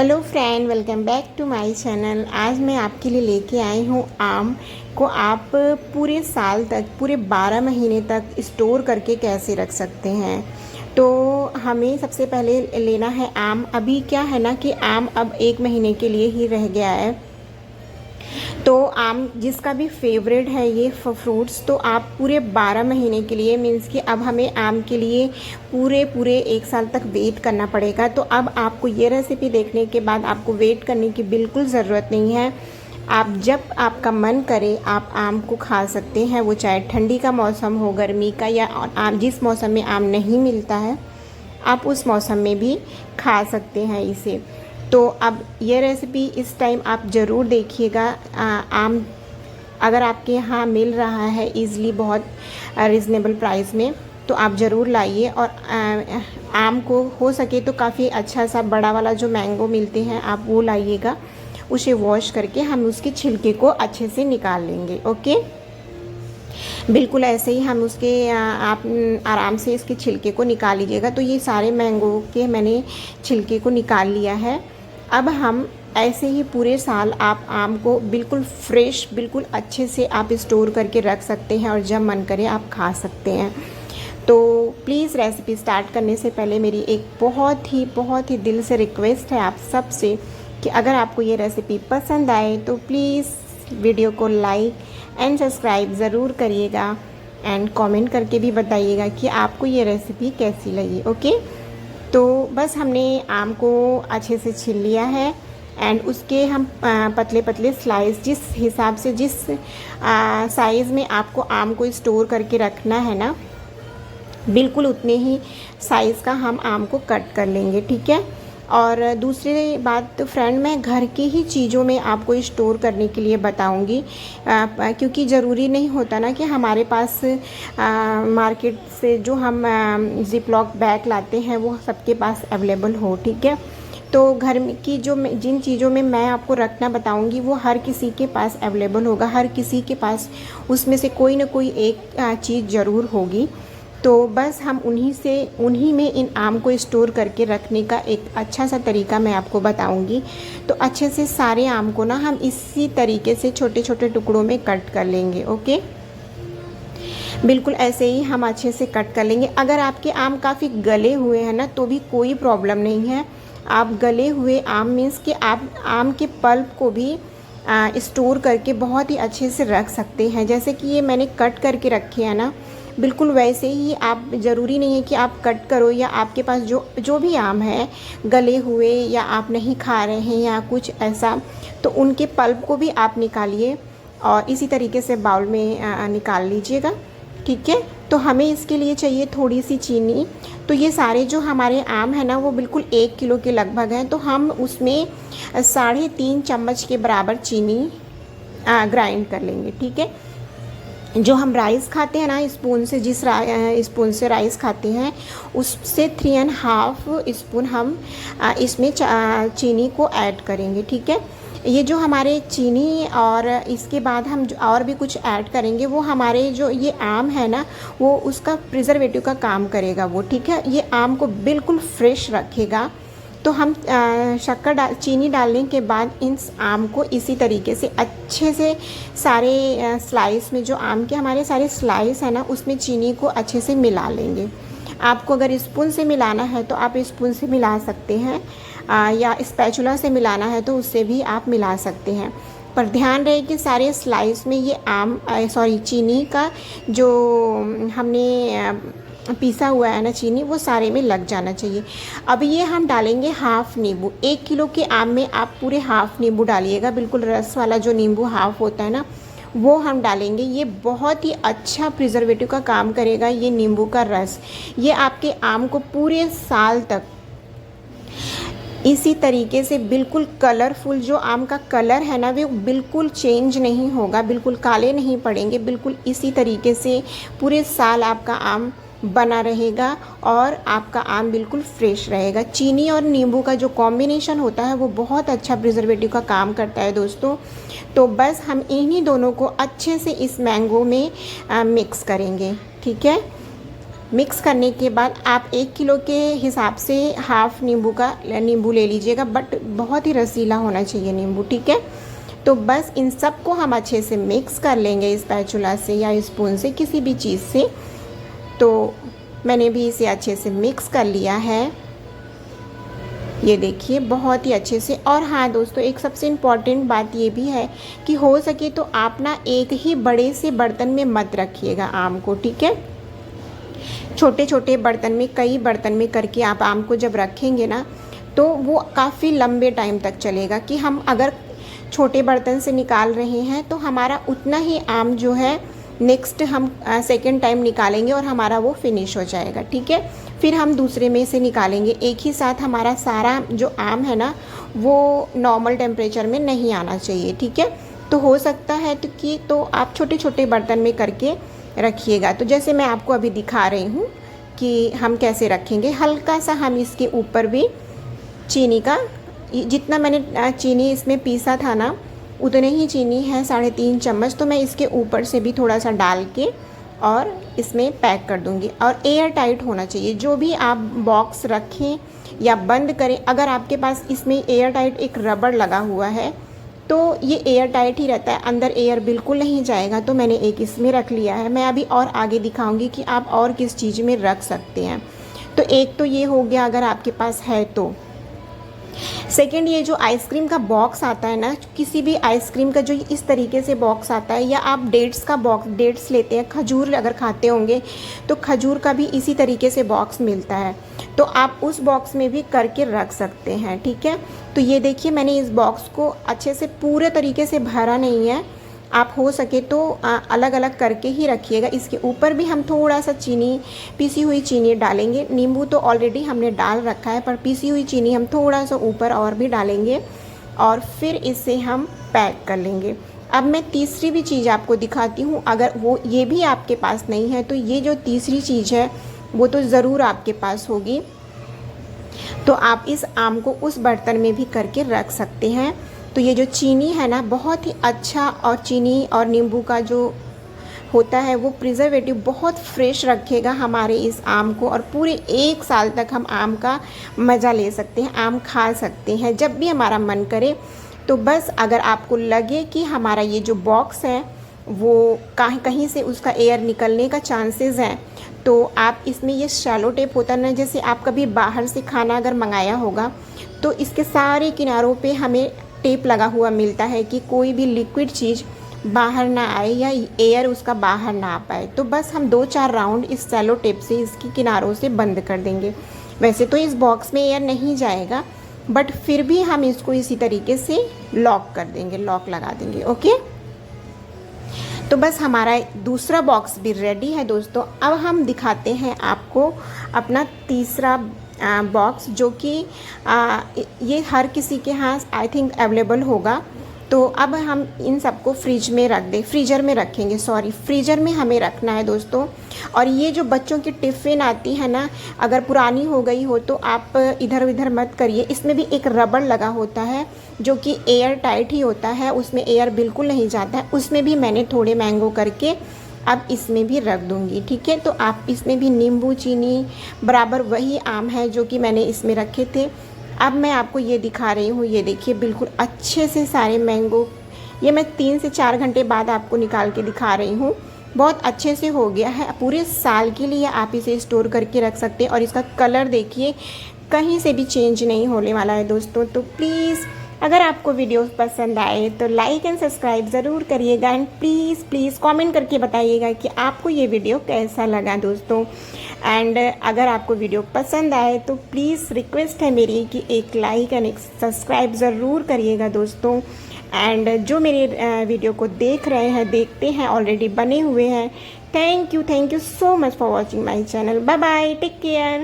Hello friend, welcome back to my channel. आज मैं आपके लिए लेके आई हूँ आम को आप पूरे साल तक, पूरे 12 महीने तक स्टोर करके कैसे रख सकते हैं। तो हमें सबसे पहले लेना है आम। अभी क्या है ना कि आम अब 1 महीने के लिए ही रह गया है। तो आम जिसका भी फेवरेट है ये फ्रूट्स, तो आप पूरे 12 महीने के लिए, मीन्स कि अब हमें आम के लिए पूरे पूरे 1 साल तक वेट करना पड़ेगा। तो अब आपको ये रेसिपी देखने के बाद आपको वेट करने की बिल्कुल ज़रूरत नहीं है। आप जब आपका मन करे आप आम को खा सकते हैं, वो चाहे ठंडी का मौसम हो, गर्मी का, या आम जिस मौसम में आम नहीं मिलता है आप उस मौसम में भी खा सकते हैं इसे। तो अब ये रेसिपी इस टाइम आप ज़रूर देखिएगा। आम अगर आपके यहाँ मिल रहा है ईज़िली, बहुत रिजनेबल प्राइस में, तो आप ज़रूर लाइए। और आम को हो सके तो काफ़ी अच्छा सा बड़ा वाला जो मैंगो मिलते हैं आप वो लाइएगा। उसे वॉश करके हम उसके छिलके को अच्छे से निकाल लेंगे। ओके, बिल्कुल ऐसे ही हम उसके आप आराम से इसके छिलके को निकाल लीजिएगा। तो ये सारे मैंगो के मैंने छिलके को निकाल लिया है। अब हम ऐसे ही पूरे साल आप आम को बिल्कुल फ्रेश, बिल्कुल अच्छे से आप स्टोर करके रख सकते हैं और जब मन करे आप खा सकते हैं। तो प्लीज़ रेसिपी स्टार्ट करने से पहले मेरी एक बहुत ही दिल से रिक्वेस्ट है आप सब से कि अगर आपको ये रेसिपी पसंद आए तो प्लीज़ वीडियो को लाइक एंड सब्सक्राइब ज़रूर करिएगा एंड कमेंट करके भी बताइएगा कि आपको ये रेसिपी कैसी लगी। ओके, तो बस हमने आम को अच्छे से छील लिया है एंड उसके हम पतले पतले स्लाइस, जिस हिसाब से जिस साइज़ में आपको आम को स्टोर करके रखना है ना, बिल्कुल उतने ही साइज़ का हम आम को कट कर लेंगे। ठीक है। और दूसरी बात तो फ्रेंड, मैं घर की ही चीज़ों में आपको स्टोर करने के लिए बताऊंगी, क्योंकि ज़रूरी नहीं होता ना कि हमारे पास मार्केट से जो हम जिपलॉक बैग लाते हैं वो सबके पास अवेलेबल हो। ठीक है। तो घर की जिन चीज़ों में मैं आपको रखना बताऊंगी वो हर किसी के पास अवेलेबल होगा, हर किसी के पास उसमें से कोई ना कोई एक चीज़ ज़रूर होगी। तो बस हम उन्हीं में इन आम को स्टोर करके रखने का एक अच्छा सा तरीका मैं आपको बताऊंगी। तो अच्छे से सारे आम को ना हम इसी तरीके से छोटे छोटे टुकड़ों में कट कर लेंगे। ओके, बिल्कुल ऐसे ही हम अच्छे से कट कर लेंगे। अगर आपके आम काफ़ी गले हुए हैं ना तो भी कोई प्रॉब्लम नहीं है। आप गले हुए आम मीन्स कि आप आम के पल्प को भी स्टोर करके बहुत ही अच्छे से रख सकते हैं। जैसे कि ये मैंने कट करके रखे हैं ना, बिल्कुल वैसे ही आप, ज़रूरी नहीं है कि आप कट करो या आपके पास जो भी आम है गले हुए या आप नहीं खा रहे हैं या कुछ ऐसा, तो उनके पल्प को भी आप निकालिए और इसी तरीके से बाउल में निकाल लीजिएगा। ठीक है। तो हमें इसके लिए चाहिए थोड़ी सी चीनी। तो ये सारे जो हमारे आम है ना वो बिल्कुल 1 किलो के लगभग हैं, तो हम उसमें 3.5 चम्मच के बराबर चीनी ग्राइंड कर लेंगे। ठीक है। जो हम राइस खाते हैं ना स्पून से, जिस स्पून से राइस खाते हैं उससे 3.5 स्पून हम इसमें चीनी को ऐड करेंगे। ठीक है। ये जो हमारे चीनी और इसके बाद हम और भी कुछ ऐड करेंगे, वो हमारे जो ये आम है ना वो उसका प्रिजर्वेटिव का काम करेगा वो। ठीक है। ये आम को बिल्कुल फ्रेश रखेगा। तो हम चीनी डालने के बाद इन आम को इसी तरीके से अच्छे से सारे स्लाइस में, जो आम के हमारे सारे स्लाइस है ना उसमें चीनी को अच्छे से मिला लेंगे। आपको अगर स्पून से मिलाना है तो आप स्पून से मिला सकते हैं, या स्पैचुला से मिलाना है तो उससे भी आप मिला सकते हैं। पर ध्यान रहे कि सारे स्लाइस में ये चीनी का जो हमने पिसा हुआ है ना चीनी, वो सारे में लग जाना चाहिए। अब ये हम डालेंगे हाफ़ नींबू। 1 किलो के आम में आप पूरे हाफ़ नींबू डालिएगा, बिल्कुल रस वाला जो नींबू हाफ़ होता है ना वो हम डालेंगे। ये बहुत ही अच्छा प्रिजर्वेटिव का काम करेगा ये नींबू का रस। ये आपके आम को पूरे साल तक इसी तरीके से बिल्कुल कलरफुल, जो आम का कलर है ना वो बिल्कुल चेंज नहीं होगा, बिल्कुल काले नहीं पड़ेंगे, बिल्कुल इसी तरीके से पूरे साल आपका आम बना रहेगा और आपका आम बिल्कुल फ्रेश रहेगा। चीनी और नींबू का जो कॉम्बिनेशन होता है वो बहुत अच्छा प्रिजर्वेटिव का काम करता है दोस्तों। तो बस हम इन्हीं दोनों को अच्छे से इस मैंगो में मिक्स करेंगे। ठीक है। मिक्स करने के बाद आप 1 किलो के हिसाब से हाफ़ नींबू ले लीजिएगा, बट बहुत ही रसीला होना चाहिए नींबू, ठीक है। तो बस इन सब को हम अच्छे से मिक्स कर लेंगे स्पैचुला से या स्पून से, किसी भी चीज़ से। तो मैंने भी इसे अच्छे से मिक्स कर लिया है, ये देखिए बहुत ही अच्छे से। और हाँ दोस्तों, एक सबसे इम्पॉर्टेंट बात ये भी है कि हो सके तो आप ना एक ही बड़े से बर्तन में मत रखिएगा आम को, ठीक है। छोटे छोटे बर्तन में, कई बर्तन में करके आप आम को जब रखेंगे ना, तो वो काफ़ी लंबे टाइम तक चलेगा। कि हम अगर छोटे बर्तन से निकाल रहे हैं तो हमारा उतना ही आम जो है नेक्स्ट हम सेकेंड टाइम निकालेंगे और हमारा वो फिनिश हो जाएगा, ठीक है। फिर हम दूसरे में से निकालेंगे, एक ही साथ हमारा सारा जो आम है ना वो नॉर्मल टेम्परेचर में नहीं आना चाहिए, ठीक है। तो हो सकता है तो आप छोटे छोटे बर्तन में करके रखिएगा। तो जैसे मैं आपको अभी दिखा रही हूँ कि हम कैसे रखेंगे। हल्का सा हम इसके ऊपर भी चीनी का, जितना मैंने चीनी इसमें पीसा था ना उतने ही चीनी है, 3.5 चम्मच, तो मैं इसके ऊपर से भी थोड़ा सा डाल के और इसमें पैक कर दूंगी। और एयर टाइट होना चाहिए, जो भी आप बॉक्स रखें या बंद करें, अगर आपके पास इसमें एयर टाइट एक रबड़ लगा हुआ है तो ये एयर टाइट ही रहता है, अंदर एयर बिल्कुल नहीं जाएगा। तो मैंने एक इसमें रख लिया है। मैं अभी और आगे दिखाऊंगी कि आप और किस चीज़ में रख सकते हैं। तो एक तो ये हो गया अगर आपके पास है तो। सेकेंड, ये जो आइसक्रीम का बॉक्स आता है ना, किसी भी आइसक्रीम का जो इस तरीके से बॉक्स आता है, या आप डेट्स का बॉक्स, डेट्स लेते हैं, खजूर अगर खाते होंगे तो खजूर का भी इसी तरीके से बॉक्स मिलता है, तो आप उस बॉक्स में भी करके रख सकते हैं, ठीक है। तो ये देखिए मैंने इस बॉक्स को अच्छे से पूरे तरीके से भरा नहीं है, आप हो सके तो अलग अलग करके ही रखिएगा। इसके ऊपर भी हम थोड़ा सा चीनी, पीसी हुई चीनी डालेंगे। नींबू तो ऑलरेडी हमने डाल रखा है, पर पीसी हुई चीनी हम थोड़ा सा ऊपर और भी डालेंगे और फिर इसे हम पैक कर लेंगे। अब मैं तीसरी भी चीज़ आपको दिखाती हूँ। अगर वो ये भी आपके पास नहीं है तो ये जो तीसरी चीज़ है वो तो ज़रूर आपके पास होगी। तो आप इस आम को उस बर्तन में भी करके रख सकते हैं। तो ये जो चीनी है ना बहुत ही अच्छा, और चीनी और नींबू का जो होता है वो प्रिजर्वेटिव बहुत फ्रेश रखेगा हमारे इस आम को, और पूरे 1 साल तक हम आम का मज़ा ले सकते हैं, आम खा सकते हैं जब भी हमारा मन करे। तो बस अगर आपको लगे कि हमारा ये जो बॉक्स है वो कहीं से उसका एयर निकलने का चांसेस हैं, तो आप इसमें ये शैलो टेप होता है ना, जैसे आप कभी बाहर से खाना अगर मंगाया होगा तो इसके सारे किनारों पे हमें टेप लगा हुआ मिलता है कि कोई भी लिक्विड चीज़ बाहर ना आए या एयर उसका बाहर ना आ पाए। तो बस हम 2-4 राउंड इस सेलो टेप से इसकी किनारों से बंद कर देंगे। वैसे तो इस बॉक्स में एयर नहीं जाएगा, बट फिर भी हम इसको इसी तरीके से लॉक कर देंगे, लॉक लगा देंगे, ओके। तो बस हमारा दूसरा बॉक्स भी रेडी है दोस्तों। अब हम दिखाते हैं आपको अपना तीसरा बॉक्स, जो कि ये हर किसी के यहाँ आई थिंक अवेलेबल होगा। तो अब हम इन सबको फ्रीजर में रखेंगे, फ्रीजर में हमें रखना है दोस्तों। और ये जो बच्चों की टिफ़िन आती है ना, अगर पुरानी हो गई हो तो आप इधर उधर मत करिए। इसमें भी एक रबड़ लगा होता है जो कि एयर टाइट ही होता है, उसमें एयर बिल्कुल नहीं जाता है। उसमें भी मैंने थोड़े मैंगो करके अब इसमें भी रख दूंगी, ठीक है। तो आप इसमें भी नींबू, चीनी बराबर वही आम है जो कि मैंने इसमें रखे थे। अब मैं आपको ये दिखा रही हूँ, ये देखिए बिल्कुल अच्छे से सारे मैंगो, ये मैं 3 से 4 घंटे बाद आपको निकाल के दिखा रही हूँ। बहुत अच्छे से हो गया है, पूरे साल के लिए आप इसे स्टोर करके रख सकते हैं। और इसका कलर देखिए कहीं से भी चेंज नहीं होने वाला है दोस्तों। तो प्लीज़ अगर आपको वीडियो पसंद आए तो लाइक एंड सब्सक्राइब ज़रूर करिएगा, एंड प्लीज़ कमेंट करके बताइएगा कि आपको ये वीडियो कैसा लगा दोस्तों। एंड अगर आपको वीडियो पसंद आए तो प्लीज़ रिक्वेस्ट है मेरी कि एक लाइक एंड एक सब्सक्राइब ज़रूर करिएगा दोस्तों। एंड जो मेरे वीडियो को देखते हैं ऑलरेडी बने हुए हैं, thank you so much for watching my channel. Bye bye, take care.